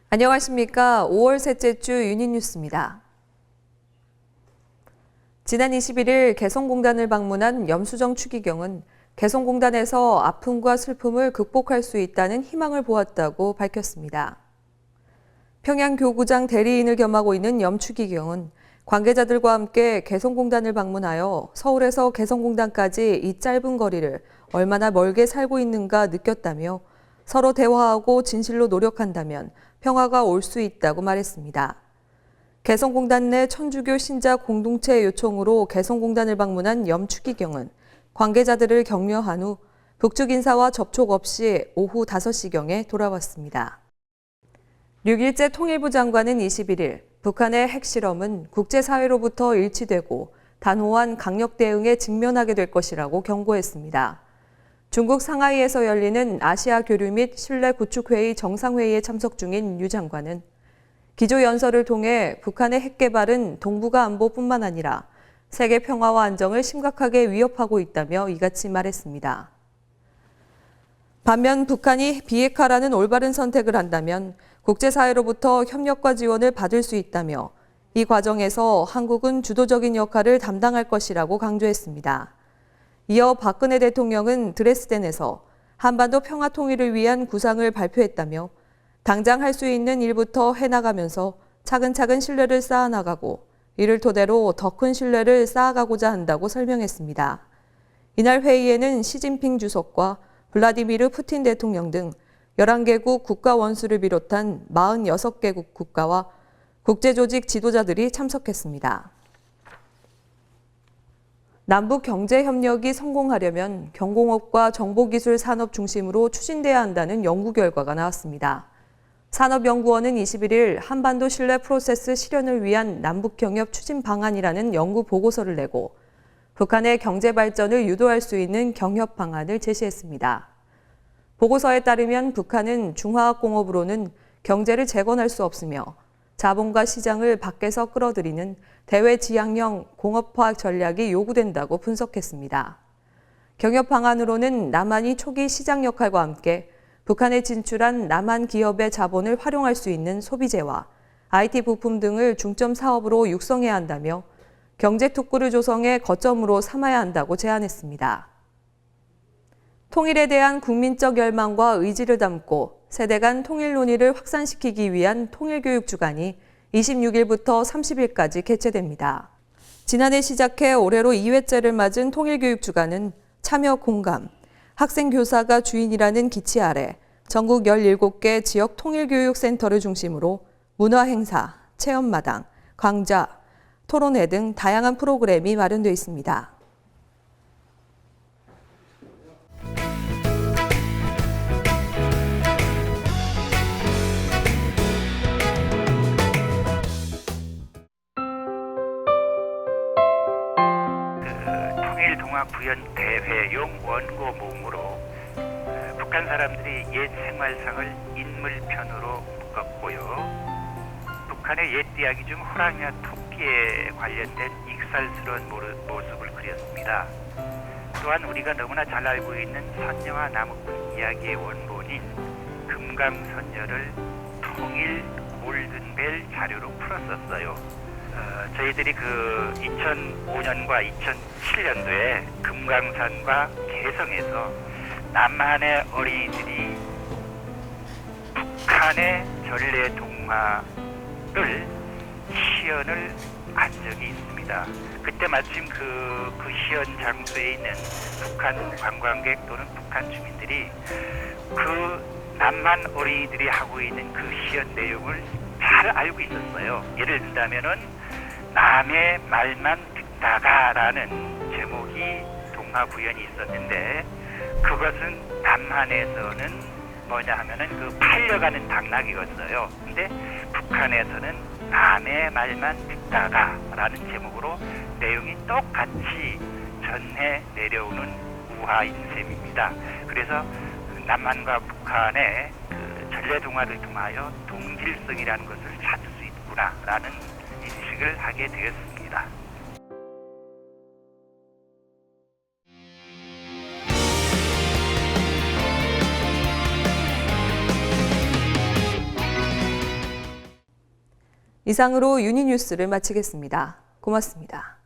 안녕하십니까. 5월 셋째 주 유닛뉴스입니다. 지난 21일 개성공단을 방문한 염수정 추기경은 개성공단에서 아픔과 슬픔을 극복할 수 있다는 희망을 보았다고 밝혔습니다. 평양교구장 대리인을 겸하고 있는 염 추기경은 관계자들과 함께 개성공단을 방문하여 서울에서 개성공단까지 이 짧은 거리를 얼마나 멀게 살고 있는가 느꼈다며 서로 대화하고 진실로 노력한다면 평화가 올 수 있다고 말했습니다. 개성공단 내 천주교 신자 공동체 요청으로 개성공단을 방문한 염 추기경은 관계자들을 격려한 후 북측 인사와 접촉 없이 오후 5시경에 돌아왔습니다. 6일째 통일부 장관은 21일 북한의 핵실험은 국제사회로부터 일치되고 단호한 강력 대응에 직면하게 될 것이라고 경고했습니다. 중국 상하이에서 열리는 아시아 교류 및 신뢰 구축회의 정상회의에 참석 중인 유 장관은 기조연설을 통해 북한의 핵 개발은 동북아 안보뿐만 아니라 세계 평화와 안정을 심각하게 위협하고 있다며 이같이 말했습니다. 반면 북한이 비핵화라는 올바른 선택을 한다면 국제사회로부터 협력과 지원을 받을 수 있다며 이 과정에서 한국은 주도적인 역할을 담당할 것이라고 강조했습니다. 이어 박근혜 대통령은 드레스덴에서 한반도 평화 통일을 위한 구상을 발표했다며 당장 할 수 있는 일부터 해나가면서 차근차근 신뢰를 쌓아나가고 이를 토대로 더 큰 신뢰를 쌓아가고자 한다고 설명했습니다. 이날 회의에는 시진핑 주석과 블라디미르 푸틴 대통령 등 11개국 국가 원수를 비롯한 46개국 국가와 국제조직 지도자들이 참석했습니다. 남북 경제협력이 성공하려면 경공업과 정보기술 산업 중심으로 추진돼야 한다는 연구 결과가 나왔습니다. 산업연구원은 21일 한반도 신뢰 프로세스 실현을 위한 남북경협 추진 방안이라는 연구 보고서를 내고 북한의 경제 발전을 유도할 수 있는 경협 방안을 제시했습니다. 보고서에 따르면 북한은 중화학공업으로는 경제를 재건할 수 없으며 자본과 시장을 밖에서 끌어들이는 대외지향형 공업화학 전략이 요구된다고 분석했습니다. 경협 방안으로는 남한이 초기 시장 역할과 함께 북한에 진출한 남한 기업의 자본을 활용할 수 있는 소비재와 IT 부품 등을 중점 사업으로 육성해야 한다며 경제 특구를 조성해 거점으로 삼아야 한다고 제안했습니다. 통일에 대한 국민적 열망과 의지를 담고 세대 간 통일 논의를 확산시키기 위한 통일교육 주간이 26일부터 30일까지 개최됩니다. 지난해 시작해 올해로 2회째를 맞은 통일교육 주간은 참여 공감, 학생 교사가 주인이라는 기치 아래 전국 17개 지역 통일교육센터를 중심으로 문화행사, 체험마당, 강좌, 토론회 등 다양한 프로그램이 마련되어 있습니다. 통일동학구현대회용 원고 모음으로 북한 사람들이 옛 생활상을 인물편으로 묶었고요. 북한의 옛 이야기 중 호랑이와 토끼에 관련된 익살스러운 모습을 그렸습니다. 또한 우리가 너무나 잘 알고 있는 선녀와 나무꾼 이야기의 원본인 금강선녀를 통일 골든벨 자료로 풀었었어요. 저희들이 그 2005년과 2007년도에 금강산과 개성에서 남한의 어린이들이 북한의 전래 동화를 시연을 한 적이 있습니다. 그때 마침 그 시연 장소에 있는 북한 관광객 또는 북한 주민들이 그 남한 어린이들이 하고 있는 그 시연 내용을 잘 알고 있었어요. 예를 든다면은 남의 말만 듣다가라는 제목이 동화 구연이 있었는데 그것은 남한에서는 뭐냐 하면은 그 팔려가는 당나귀였어요. 근데 북한에서는 남의 말만 듣다가라는 제목으로 내용이 똑같이 전해 내려오는 우화인 셈입니다. 그래서 남한과 북한의 그 전래 동화를 통하여 동질성이라는 것을 찾을 수 있구나라는 인식을 하게 되었습니다. 이상으로 유니뉴스를 마치겠습니다. 고맙습니다.